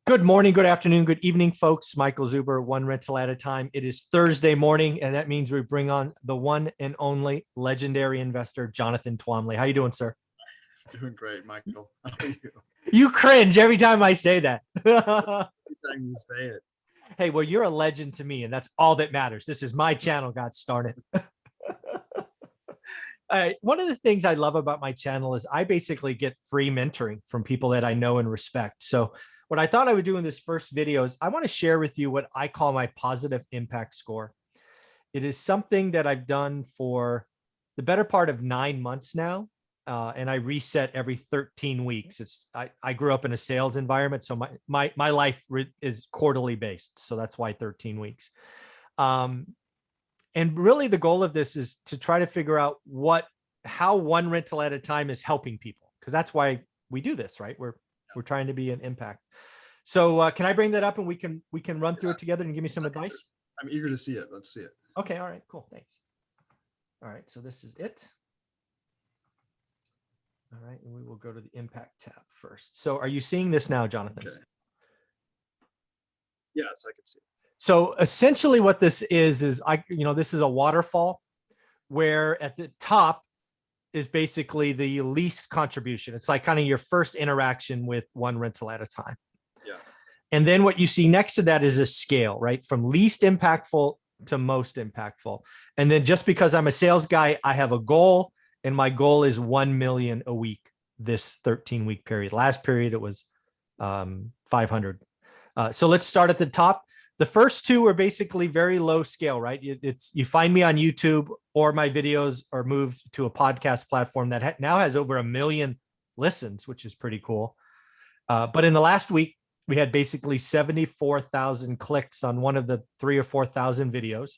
Good morning, good afternoon, good evening, folks. Michael Zuber, one rental at a time. It is Thursday morning, and that means we bring on the one and only legendary investor, Jonathan Twombly. How you doing, sir? Doing great, Michael. How are you? You cringe every time I say that. Every time you say it. Hey, well, you're a legend to me, and that's all that matters. This is my channel got started. One of the things I love about my channel is I basically get free mentoring from people that I know and respect. So what I thought I would do in this first video is I want to share with you what I call my positive impact score. It is something that I've done for the better part of 9 months now. And I reset every 13 weeks. I grew up in a sales environment, so my life is quarterly based. So that's why 13 weeks. And really the goal of this is to try to figure out how one rental at a time is helping people, because that's why we do this, right? We're trying to be an impact. So can I bring that up and we can run through it together and give me some advice? I'm eager to see it. Let's see it. Okay. All right, cool. Thanks. All right. So this is it. All right. And we will go to the impact tab first. So are you seeing this now, Jonathan? Okay. Yes, I can see it. So essentially what this is this is a waterfall where at the top is basically the least contribution. It's like kind of your first interaction with one rental at a time. Yeah. And then what you see next to that is a scale, right? From least impactful to most impactful. And then just because I'm a sales guy, I have a goal, and my goal is 1 million a week this 13-week period. Last period, it was 500. So let's start at the top. The first two are basically very low scale, right? You find me on YouTube, or my videos are moved to a podcast platform that now has over 1 million listens, which is pretty cool. But in the last week, we had basically 74,000 clicks on one of the 3,000 or 4,000 videos,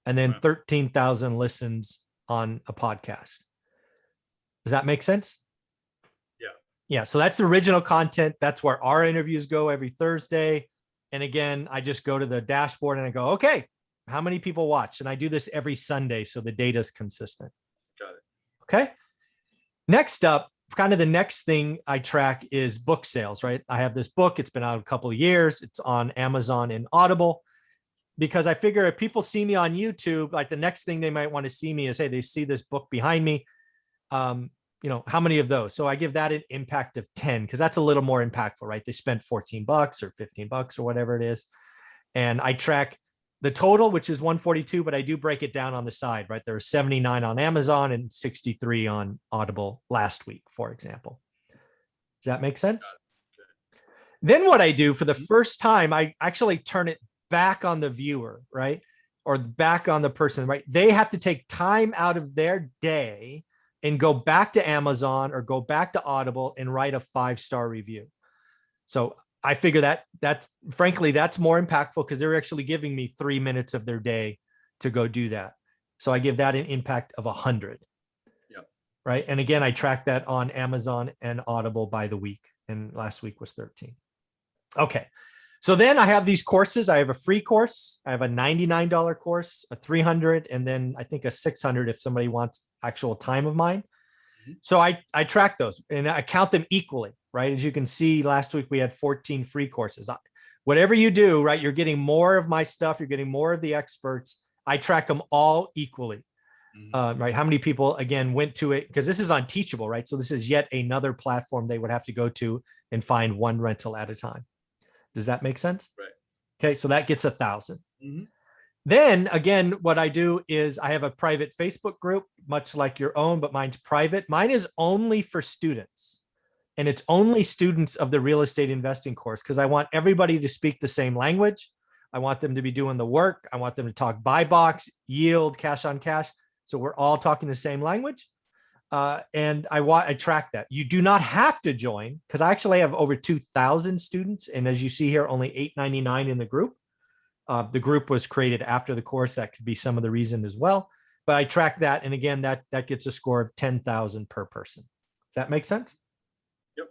and then 13,000 listens on a podcast. Does that make sense? Yeah. Yeah. So that's the original content. That's where our interviews go every Thursday. And again, I just go to the dashboard and I go, okay, how many people watch? And I do this every Sunday, so the data is consistent. Got it. Okay. Next up, kind of the next thing I track is book sales, right? I have this book. It's been out a couple of years. It's on Amazon and Audible, because I figure if people see me on YouTube, like the next thing they might want to see me is, hey, they see this book behind me. How many of those? So I give that an impact of 10, because that's a little more impactful, right? They spent $14 or $15 or whatever it is. And I track the total, which is 142, but I do break it down on the side, right? There were 79 on Amazon and 63 on Audible last week, for example. Does that make sense? Okay. Then what I do for the first time, I actually turn it back on the viewer, right? Or back on the person, right? They have to take time out of their day and go back to Amazon or go back to Audible and write a 5-star review. So I figure that's frankly, that's more impactful, because they're actually giving me 3 minutes of their day to go do that. So I give that an impact of 100. Yeah. Right. And again, I track that on Amazon and Audible by the week. And last week was 13. Okay. So then I have these courses. I have a free course. I have a $99 course, a $300, and then I think a $600 if somebody wants actual time of mine. Mm-hmm. So I track those and I count them equally, right? As you can see, last week we had 14 free courses. Whatever you do, right, you're getting more of my stuff. You're getting more of the experts. I track them all equally. Mm-hmm. Right? How many people, again, went to it? Because this is on Teachable, right? So this is yet another platform they would have to go to and find one rental at a time. Does that make sense? Right. Okay, so that gets 1,000. Mm-hmm. Then again, what I do is I have a private Facebook group, much like your own, but mine's private. Mine is only for students, and it's only students of the real estate investing course, because I want everybody to speak the same language. I want them to be doing the work. I want them to talk buy box, yield, cash on cash. So we're all talking the same language. And I track that. You do not have to join, because I actually have over 2,000 students. And as you see here, only $8.99 in the group. The group was created after the course. That could be some of the reason as well. But I track that. And again, that gets a score of 10,000 per person. Does that make sense? Yep.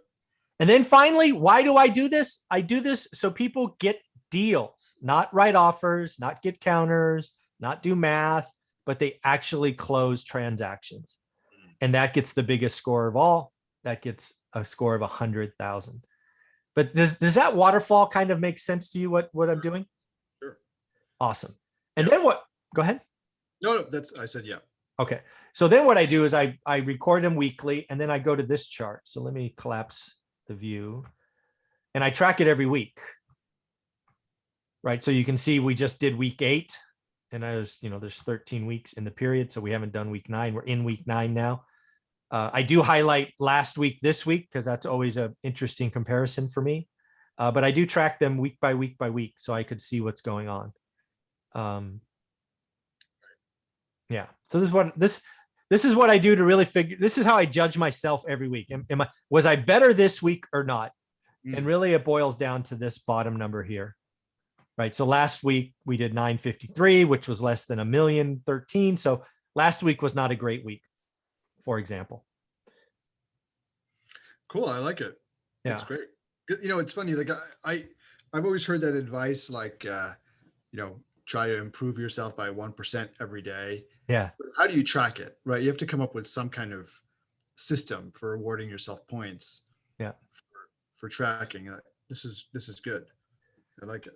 And then finally, why do I do this? I do this so people get deals, not write offers, not get counters, not do math, but they actually close transactions. And that gets the biggest score of all. That gets a score of 100,000. But does that waterfall kind of make sense to you, what I'm doing? Sure. Awesome. And Yeah. then go ahead. No, I said, yeah. Okay. So then what I do is I record them weekly, and then I go to this chart. So let me collapse the view, and I track it every week. Right. So you can see we just did week 8, and there's 13 weeks in the period. So we haven't done week 9. We're in week 9 now. I do highlight last week, this week, because that's always an interesting comparison for me. But I do track them week by week by week, so I could see what's going on. Yeah. So this is what I do to really figure. This is how I judge myself every week. Was I better this week or not? And really, it boils down to this bottom number here. Right. So last week we did 953, which was less than 1,013,013. So last week was not a great week, for example. Cool. I like it. Yeah. That's great. It's funny. Like I've always heard that advice, like, try to improve yourself by 1% every day. Yeah. But how do you track it? Right. You have to come up with some kind of system for awarding yourself points. Yeah. For tracking. This is good. I like it.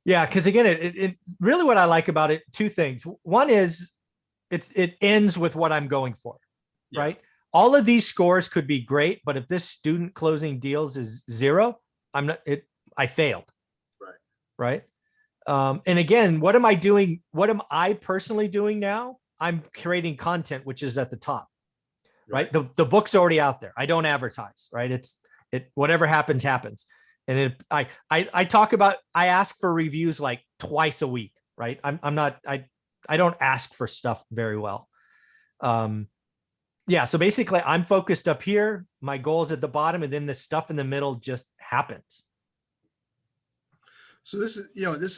Yeah. Cause again, it really, what I like about it, 2 things. One is it ends with what I'm going for. Yeah. Right. All of these scores could be great, but if this student closing deals is 0, I failed. Right. And again, what am I doing? What am I personally doing now? I'm creating content, which is at the top, right? The book's already out there. I don't advertise, right? Whatever happens, happens. And I talk about, I ask for reviews like twice a week, right? I don't ask for stuff very well. Yeah. So basically I'm focused up here. My goal is at the bottom, and then the stuff in the middle just happens. So this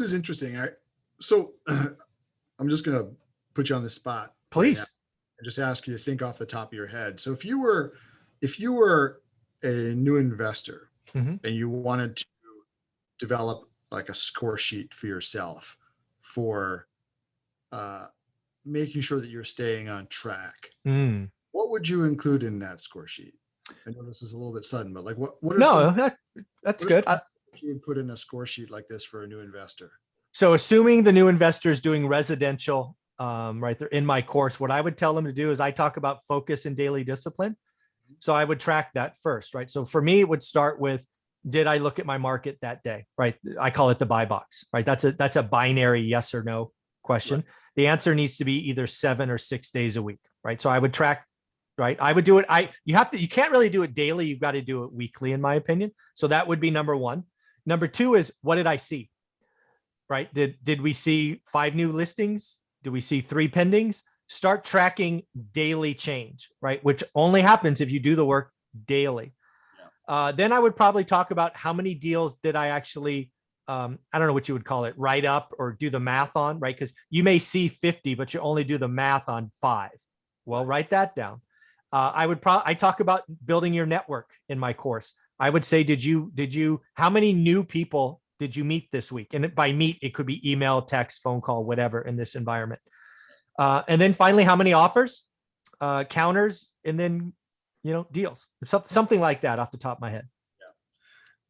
is interesting. I'm just going to put you on the spot. Please. Right, and just ask you to think off the top of your head. So if you were a new investor, and you wanted to develop like a score sheet for yourself for making sure that you're staying on track, what would you include in that score sheet? I know this is a little bit sudden, but like what are that's good. You would put in a score sheet like this for a new investor? So assuming the new investor is doing residential, right, they're in my course, what I would tell them to do is I talk about focus and daily discipline. So I would track that first, right? So for me, it would start with, did I look at my market that day, right? I call it the buy box, right? That's a binary yes or no question. Right. The answer needs to be either 7 or 6 days a week, right? So I would track, right? I would do it. You can't really do it daily. You've got to do it weekly, in my opinion. So that would be number 1. Number 2 is, what did I see? Right? Did we see 5 new listings? Did we see 3 pendings? Start tracking daily change, right? Which only happens if you do the work daily. Yeah. Then I would probably talk about how many deals did I actually, I don't know what you would call it, write up or do the math on, right? Because you may see 50, but you only do the math on 5. Well, write that down. I talk about building your network in my course. I would say, how many new people did you meet this week? And by meet, it could be email, text, phone call, whatever in this environment. And then finally, how many offers, counters, and then, deals, something like that off the top of my head.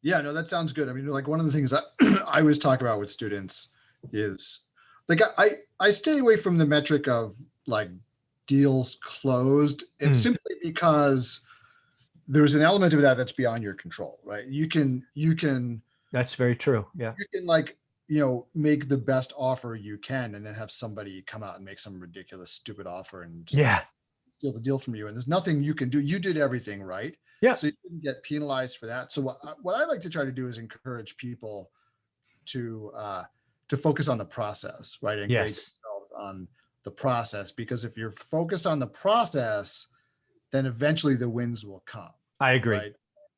Yeah, no, that sounds good. I mean, like one of the things that I always talk about with students is like, I stay away from the metric of like deals closed. It's simply because there's an element of that that's beyond your control, right? You can. That's very true. Yeah. You can make the best offer you can, and then have somebody come out and make some ridiculous, stupid offer and steal the deal from you. And there's nothing you can do. You did everything right. Yeah. So you didn't get penalized for that. So what I like to try to do is encourage people to focus on the process, right? And grade themselves on the process, because if you're focused on the process, then eventually the wins will come. I agree. Right?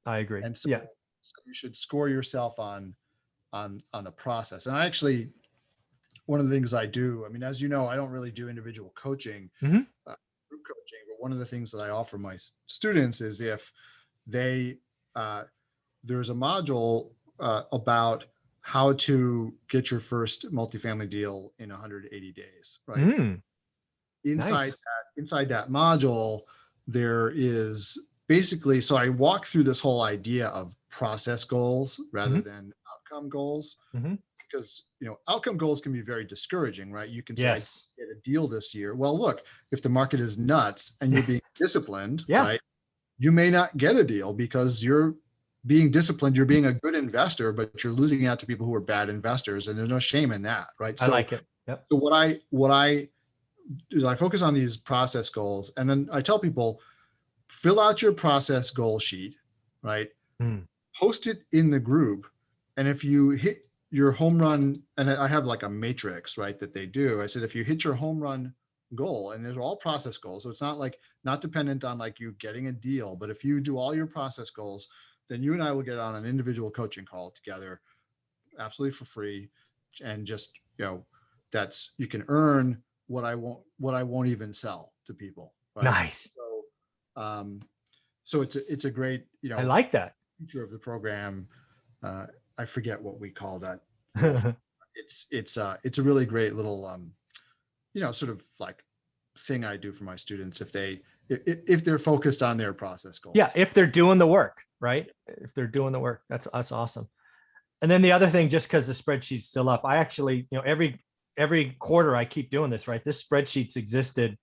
I agree. And so, so you should score yourself on the process. And one of the things I do, I mean, as you know, I don't really do individual coaching, group coaching, but one of the things that I offer my students is if there's a module about how to get your first multifamily deal in 180 days, right? Inside that module, there is basically, so I walk through this whole idea of process goals rather Mhm. than outcome goals. Mhm. Because, outcome goals can be very discouraging, right? You can say, I Yes. get a deal this year. Well, look, if the market is nuts and you're being disciplined, Yeah, right? You may not get a deal because you're being disciplined. You're being a good investor, but you're losing out to people who are bad investors. And there's no shame in that, right? I So, like it. Yep. so what I do is I focus on these process goals. And then I tell people, fill out your process goal sheet, right? Mm. Post it in the group. And if you hit your home run, and I have like a matrix, right, that they do. I said, if you hit your home run goal, and those are all process goals. So it's not dependent on like you getting a deal, but if you do all your process goals, then you and I will get on an individual coaching call together, absolutely for free. And just, you can earn what I won't even sell to people. Right. Nice. Um, so it's a great, I like that. feature of the program. I forget what we call that. Goal. It's a really great little, sort of like thing I do for my students if they're focused on their process goals. Yeah, if they're doing the work, right? If they're doing the work, that's awesome. And then the other thing, just because the spreadsheet's still up, I actually, every quarter I keep doing this, right? This spreadsheet's existed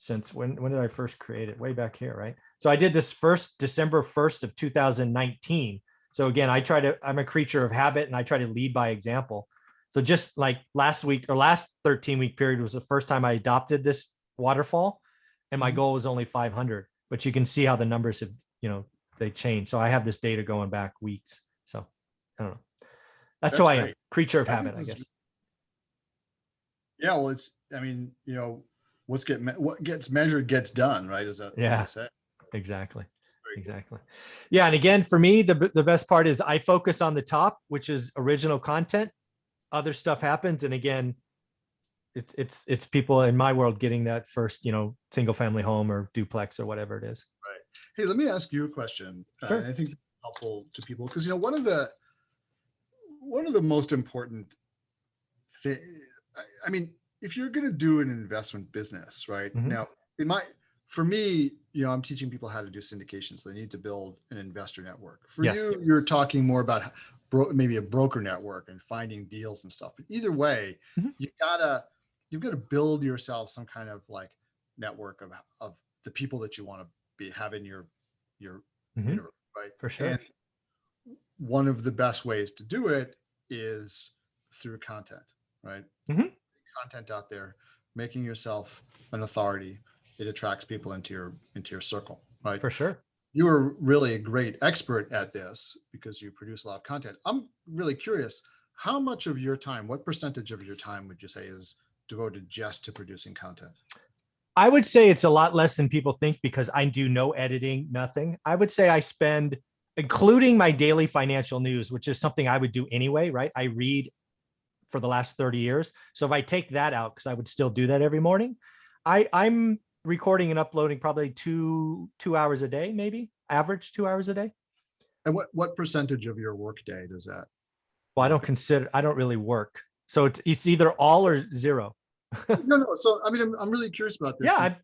since when did I first create it? Way back here, right? So I did this first December 1st of 2019. So again, I'm a creature of habit and I try to lead by example. So just like last 13-week period was the first time I adopted this waterfall, and my goal was only 500, but you can see how the numbers have, they change. So I have this data going back weeks. So I don't know. That's who I am, creature of habit, I guess. Yeah, well, what gets measured gets done, right? Is that what they say? Exactly. Exactly. Yeah. And again, for me, the best part is I focus on the top, which is original content. Other stuff happens. And again, it's people in my world getting that first, single family home or duplex or whatever it is. Right. Hey, let me ask you a question. Sure. And I think it's helpful to people because, one of the most important thing, I mean, if you're going to do an investment business, right now, for me, I'm teaching people how to do syndication. So they need to build an investor network. For you, you're talking more about maybe a broker network and finding deals and stuff. But either way, you've got to build yourself some kind of like network of the people that you want to have in your universe, right? For sure. And one of the best ways to do it is through content, right? Content out there, making yourself an authority. It attracts people into your circle, right? For sure. You are really a great expert at this because you produce a lot of content. I'm really curious, how much of your time, what percentage of your time would you say is devoted just to producing content? I would say it's a lot less than people think because I do no editing, nothing. I would say I spend, including my daily financial news, which is something I would do anyway, right? I read for the last 30 years. So if I take that out, because I would still do that every morning, I'm recording and uploading probably two hours a day, maybe average 2 hours a day. And what percentage of your work day does that? Well, I don't really work. So it's either all or zero. No. So, I mean, I'm really curious about this. Yeah.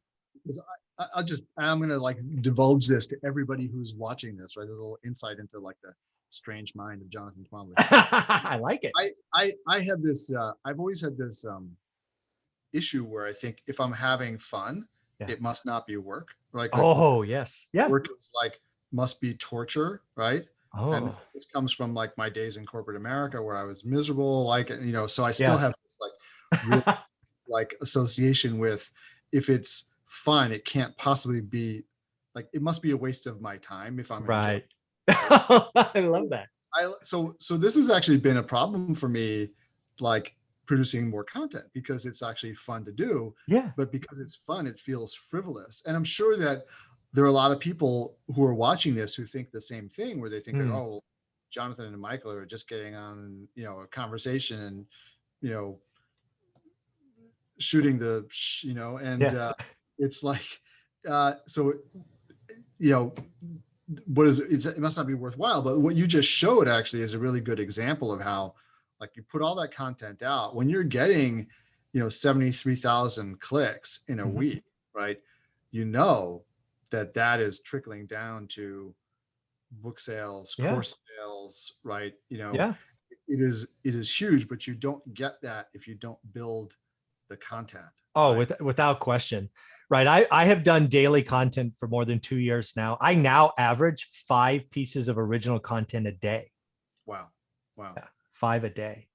Because I'm going to like divulge this to everybody who's watching this, right? There's a little insight into like the strange mind of Jonathan Twombly. I like it. I have this, I've always had this issue where I think if I'm having fun, it must not be work. Right? Yes. Yeah. Work is must be torture, right? Oh. And this comes from like my days in corporate America where I was miserable, so I still have this really like association with, if it's fun, it can't possibly be it must be a waste of my time if I'm right. I love that. So this has actually been a problem for me, like producing more content, because it's actually fun to do. Yeah. But because it's fun, it feels frivolous. And I'm sure that there are a lot of people who are watching this who think the same thing, where they think that, oh, Jonathan and Michael are just getting on, a conversation and, shooting the, it's like, so, what is it? It must not be worthwhile. But what you just showed actually is a really good example of how, like, you put all that content out when you're getting, 73,000 clicks in a week, right? That is trickling down to book sales, Yeah. course sales, right? Yeah. It is huge, but you don't get that if you don't build the content. Oh, Right? without question. Right. I have done daily content for more than 2 years now. I now average 5 pieces of original content a day. Wow. Wow. Yeah, 5 a day.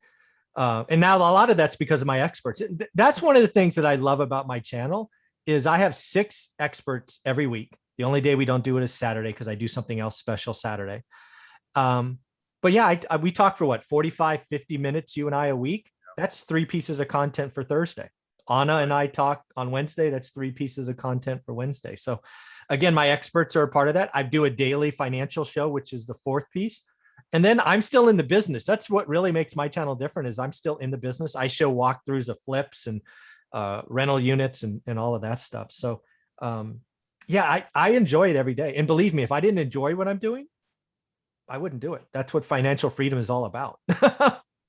And now a lot of that's because of my experts. That's one of the things that I love about my channel is I have 6 experts every week. The only day we don't do it is Saturday because I do something else special Saturday. But yeah, we talk for what, 45, 50 minutes, you and I a week. That's 3 pieces of content for Thursday. Anna and I talk on Wednesday. That's 3 pieces of content for Wednesday. So again, my experts are a part of that. I do a daily financial show, which is the 4th piece. And then I'm still in the business. That's what really makes my channel different is I'm still in the business. I show walkthroughs of flips and rental units and all of that stuff. So yeah, I enjoy it every day. And believe me, if I didn't enjoy what I'm doing, I wouldn't do it. That's what financial freedom is all about.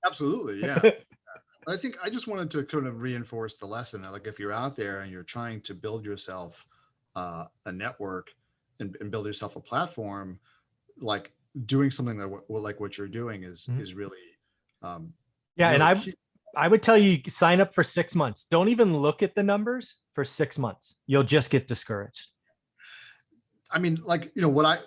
Absolutely. Yeah. I think I just wanted to kind of reinforce the lesson that, like, if you're out there and you're trying to build yourself a network and build yourself a platform, like doing something that like what you're doing is really, yeah. And really key. I would tell you sign up for 6 months. Don't even look at the numbers for 6 months. You'll just get discouraged. I mean, like, I'm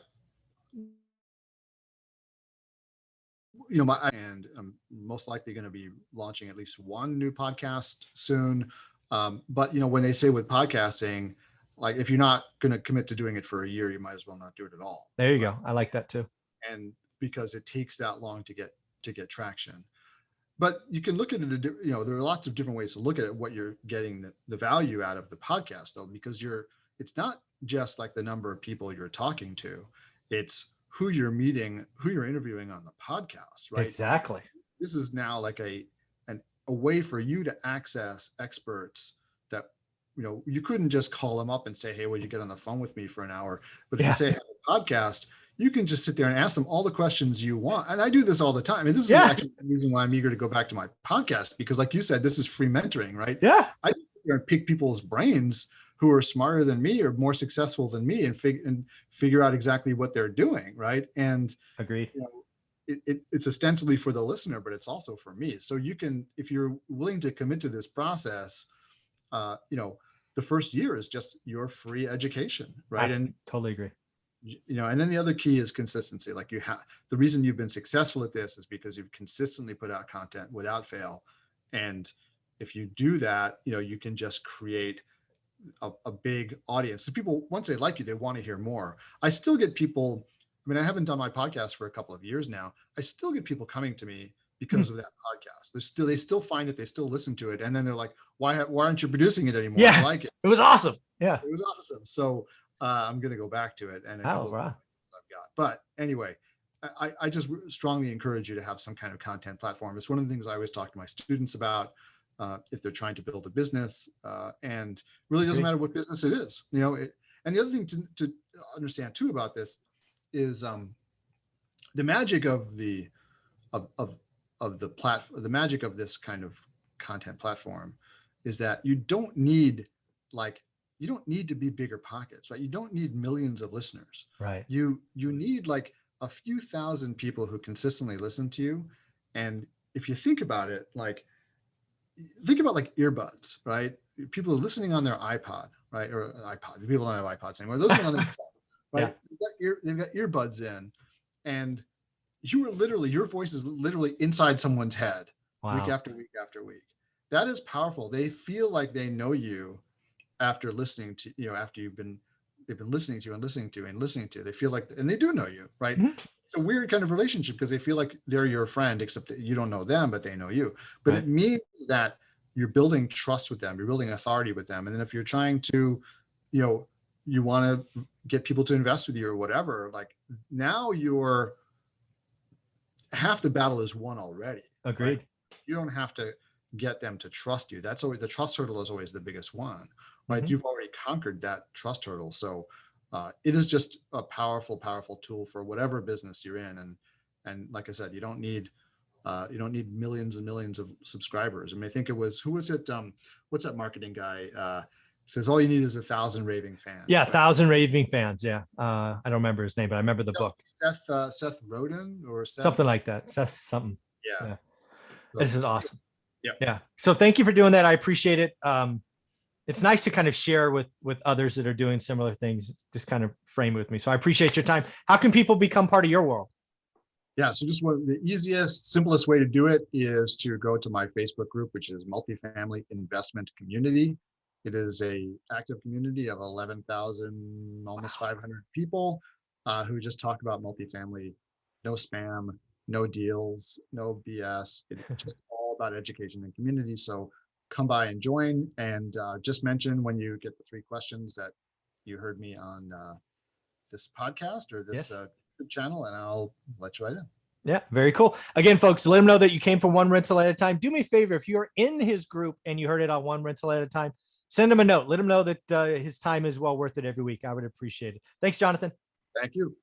most likely going to be launching at least one new podcast soon. But when they say with podcasting, like if you're not going to commit to doing it for a year, you might as well not do it at all. There you go. I like that too. And because it takes that long to get traction. But you can look at it, there are lots of different ways to look at it, what you're getting the value out of the podcast, though, because it's not just like the number of people you're talking to, it's who you're meeting, who you're interviewing on the podcast, right? Exactly. This is now like a way for you to access experts that, you couldn't just call them up and say, hey, would you get on the phone with me for an hour? But if you say, I have a podcast, you can just sit there and ask them all the questions you want. And I do this all the time. And this is actually the reason why I'm eager to go back to my podcast, because like you said, this is free mentoring, right? Yeah. I pick people's brains who are smarter than me or more successful than me and figure out exactly what they're doing, right? And agreed. It's ostensibly for the listener, but it's also for me. So you can, if you're willing to commit to this process, the first year is just your free education, right? And totally agree. And then the other key is consistency. Like the reason you've been successful at this is because you've consistently put out content without fail. And if you do that, you can just create a big audience. So people, once they like you, they want to hear more. I still get people, I mean, I haven't done my podcast for a couple of years now. I still get people coming to me because of that podcast. They still find it, they still listen to it. And then they're like, why aren't you producing it anymore? Yeah, I like it. It was awesome. Yeah. It was awesome. So I'm going to go back to it and a couple of I've got. But anyway, I just strongly encourage you to have some kind of content platform. It's one of the things I always talk to my students about if they're trying to build a business, and really doesn't matter what business it is. And the other thing to understand too about this is the magic of the magic of this kind of content platform is that you don't need to be bigger pockets, right? You don't need millions of listeners, right? You need like a few thousand people who consistently listen to you. And if you think about it, like earbuds, right? People are listening on their iPod, right? Or iPod. People don't have iPods anymore. Those are on their phone, right? Yeah. They've got earbuds in, and your voice is literally inside someone's head. Wow. Week after week after week. That is powerful. They feel like they know you after listening to, after they've been listening to you and listening to and listening to, they feel like, and they do know you, right? Mm-hmm. It's a weird kind of relationship because they feel like they're your friend, except that you don't know them, but they know you. But It means that you're building trust with them, you're building authority with them. And then if you're trying to, you want to get people to invest with you or whatever, like now half the battle is won already. Agreed. Right? You don't have to get them to trust you. That's always the trust hurdle is always the biggest one, right? Mm-hmm. You've already conquered that trust hurdle. So it is just a powerful, powerful tool for whatever business you're in. And like I said, you don't need millions and millions of subscribers. I mean, I think it was, who was it? What's that marketing guy says all you need is 1,000 raving fans. Yeah, 1,000 raving fans. Yeah, I don't remember his name, but I remember the book. Seth Roden or Seth, Something like that. Seth something. yeah. Yeah. So, This is awesome. Yeah. Yeah. So thank you for doing that. I appreciate it. It's nice to kind of share with others that are doing similar things, just kind of frame it with me. So I appreciate your time. How can people become part of your world? Yeah, so just the easiest, simplest way to do it is to go to my Facebook group, which is Multifamily Investment Community. It is a active community of 11,000, almost 500 people who just talk about multifamily. No spam, no deals, no BS. It's just all about education and community. So come by and join, and just mention when you get the 3 questions that you heard me on this podcast or this YouTube channel, and I'll let you right in. Yeah, very cool. Again, folks, let him know that you came from One Rental at a Time. Do me a favor, if you're in his group and you heard it on One Rental at a Time, send him a note. Let him know that his time is well worth it every week. I would appreciate it. Thanks, Jonathan. Thank you.